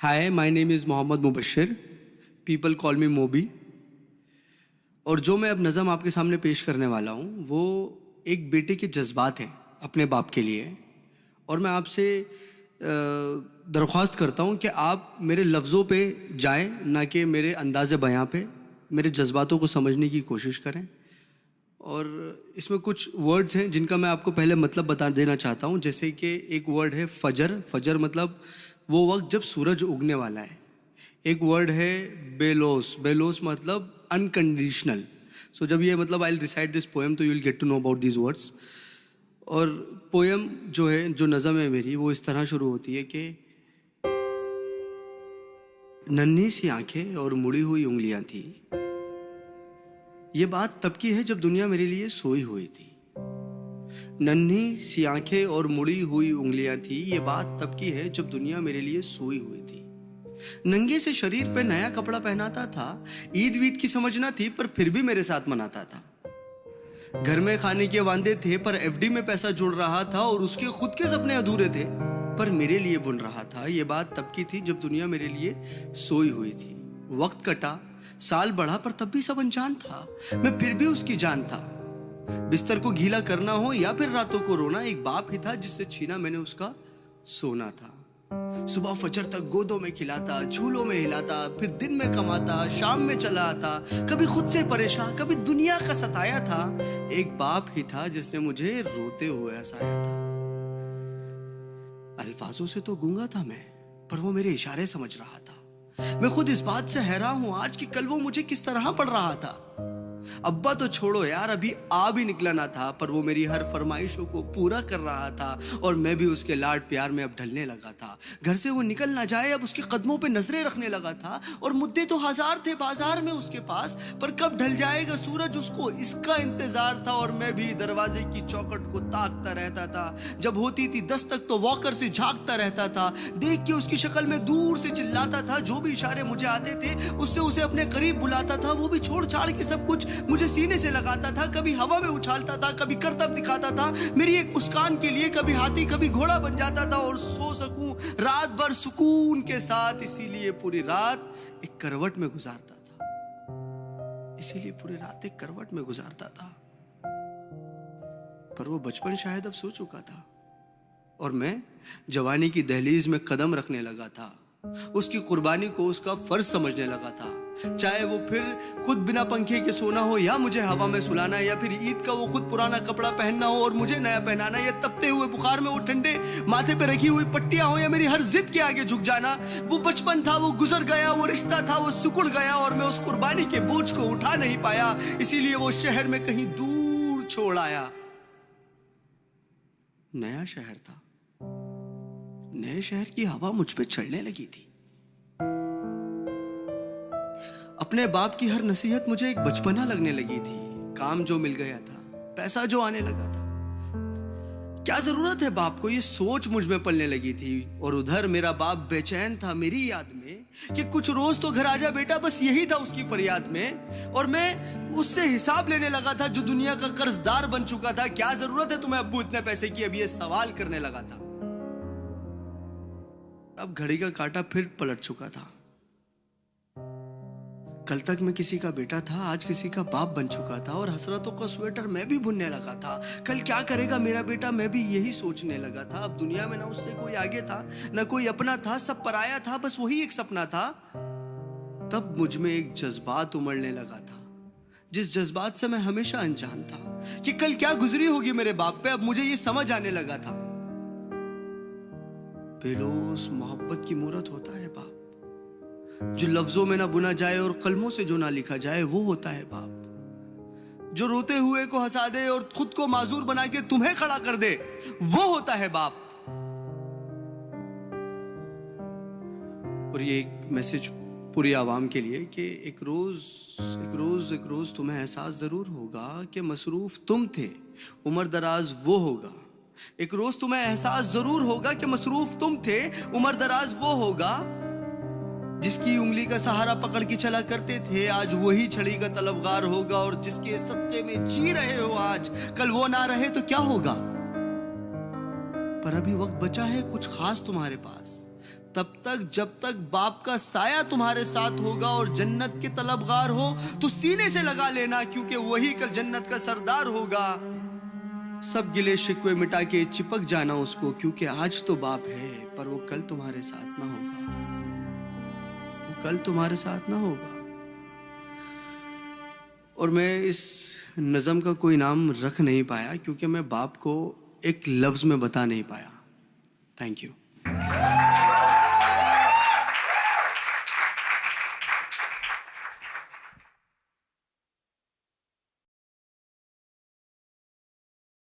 Hi, my name is Mohammed Mubashir, people call me Mobi. और जो मैं अब नज़म आपके सामने पेश करने वाला हूँ वो एक बेटे के जज्बात हैं अपने बाप के लिए। और मैं आपसे दरख्वास्त करता हूँ कि आप मेरे लफ्ज़ों पे जाएं, ना कि मेरे अंदाज़े बयां पे। मेरे जज्बातों को समझने की कोशिश करें। और इसमें कुछ वर्ड्स हैं जिनका मैं आपको पहले मतलब बता देना चाहता हूँ। जैसे कि एक वर्ड है फजर। फजर मतलब वो वक्त जब सूरज उगने वाला है। एक वर्ड है बेलोस। बेलोस मतलब अनकंडीशनल। सो जब ये मतलब I will recite this poem तो you will get to know about these words. और पोएम जो है, जो नज़म है मेरी, वो इस तरह शुरू होती है कि नन्ही सी आंखें और मुड़ी हुई उंगलियां थी, ये बात तब की है जब दुनिया मेरे लिए सोई हुई थी। नन्ही सी आंखें और मुड़ी हुई उंगलियां थी, ये बात तब की है जब दुनिया मेरे लिए सोई हुई थी। नंगे से शरीर पे नया कपड़ा पहनाता था, ईद वीद की समझ ना थी पर फिर भी मेरे साथ मनाता था। घर में खाने के वांदे थे पर एफडी में पैसा जुड़ रहा था, और उसके खुद के सपने अधूरे थे पर मेरे लिए बुन रहा था। ये बात तब की थी जब दुनिया मेरे लिए सोई हुई थी। वक्त कटा, साल बढ़ा, पर तब भी सब अनजान था, मैं फिर भी उसकी जान था। बिस्तर को गीला करना हो या फिर रातों को रोना, एक बाप ही था जिससे छीना मैंने उसका सोना था। सुबह फजर तक गोदों में खिलाता, झूलों में हिलाता, फिर दिन में कमाता, शाम में चला आता, कभी खुद से परेशान, कभी दुनिया का सताया था। एक बाप ही था जिसने मुझे रोते हुए हंसाया था। अल्फाजों से तो गूंगा था मैं, पर वो मेरे इशारे समझ रहा था। मैं खुद इस बात से हैरान हूं आज कि कल वो मुझे किस तरह पढ़ रहा था। अब्बा तो छोड़ो यार, अभी आ भी निकला ना था, पर वो मेरी हर फरमाइशों को पूरा कर रहा था, और मैं भी उसके लाड प्यार में अब ढलने लगा था। घर से वो निकल ना जाए, अब उसके कदमों पे नजरें रखने लगा था। और मुद्दे तो हजार थे बाजार में उसके पास, पर कब ढल जाएगा सूरज उसको इसका इंतजार था। और मैं भी दरवाजे की चौखट को ताकता रहता था, जब होती थी दस्तक तो वॉकर से झांकता रहता था। देख के उसकी शक्ल में दूर से चिल्लाता था, जो भी इशारे मुझे आते थे उससे उसे अपने करीब बुलाता था। वो भी छोड़ छाड़ के सब कुछ मुझे सीने से लगाता था, कभी हवा में उछालता था, कभी करतब दिखाता था मेरी एक मुस्कान के लिए। कभी हाथी कभी घोड़ा बन जाता था, और सो सकूं रात भर सुकून के साथ, इसीलिए पूरी रात एक करवट में गुजारता था। इसीलिए पूरी रात एक करवट में गुजारता था। पर वो बचपन शायद अब सो चुका था, और मैं जवानी की दहलीज में कदम रखने लगा था। उसकी कुर्बानी को उसका फर्ज समझने लगा था। चाहे वो फिर खुद बिना पंखे के सोना हो, या मुझे हवा में सुलाना, या फिर ईद का वो खुद पुराना कपड़ा पहनना हो और मुझे नया पहनाना, या तपते हुए बुखार में वो ठंडे माथे पे रखी हुई पट्टियां हो, या मेरी हर जिद के आगे झुक जाना। वो बचपन था, वो गुजर गया, वो रिश्ता था, वो सिकुड़ गया, और मैं उस कुर्बानी के बोझ को उठा नहीं पाया। इसीलिए वो शहर में कहीं दूर छोड़ आया। नया शहर था, नए शहर की हवा मुझ पे चढ़ने लगी थी। अपने बाप की हर नसीहत मुझे एक बचपना लगने लगी थी। काम जो मिल गया था, पैसा जो आने लगा था, क्या जरूरत है बाप को, ये सोच मुझ में पलने लगी थी। और उधर मेरा बाप बेचैन था मेरी याद में कि कुछ रोज तो घर आजा बेटा, बस यही था उसकी फरियाद में। और मैं उससे हिसाब लेने लगा था जो दुनिया का कर्जदार बन चुका था। क्या जरूरत है तुम्हें अब्बू इतने पैसे की, अब ये सवाल करने लगा था। अब घड़ी का कांटा फिर पलट चुका था। कल तक मैं किसी का बेटा था, आज किसी का बाप बन चुका था, और हसरतों का स्वेटर मैं भी बुनने लगा था। कल क्या करेगा मेरा बेटा, मैं भी यही सोचने लगा था। अब दुनिया में ना उससे कोई आगे था, ना कोई अपना था, सब पराया था, बस वही एक सपना था। तब मुझ में एक जज्बात उमड़ने लगा था, जिस जज्बात से मैं हमेशा अनजान था कि कल क्या गुजरी होगी मेरे बाप पे। अब मुझे ये समझ आने लगा था, बेलोस मोहब्बत की मूरत होता है बाप, जो लफ्जों में ना बुना जाए और कलमों से जो ना लिखा जाए, वो होता है बाप। जो रोते हुए को हंसा दे और खुद को माजूर बना के तुम्हें खड़ा कर दे, वो होता है बाप। और ये एक मैसेज पूरी आवाम के लिए कि एक रोज तुम्हें एहसास जरूर होगा कि मसरूफ तुम थे, उम्र दराज वो होगा। एक रोज तुम्हें एहसास जरूर होगा कि मसरूफ तुम थे, उम्र दराज वो होगा। जिसकी उंगली का सहारा पकड़ के चला करते थे, आज वही छड़ी का तलबगार होगा। और जिसके सदके में जी रहे हो आज, कल वो ना रहे तो क्या होगा। पर अभी वक्त बचा है कुछ खास तुम्हारे पास, तब तक जब तक बाप का साया तुम्हारे साथ होगा और जन्नत के तलबगार हो तो सीने से लगा लेना, क्योंकि वही कल जन्नत का सरदार होगा। सब गिले शिकवे मिटा के चिपक जाना उसको, क्योंकि आज तो बाप है पर वो कल तुम्हारे साथ ना होगा, वो कल तुम्हारे साथ ना होगा। और मैं इस नज़म का कोई नाम रख नहीं पाया क्योंकि मैं बाप को एक लफ्ज़ में बता नहीं पाया। Thank you.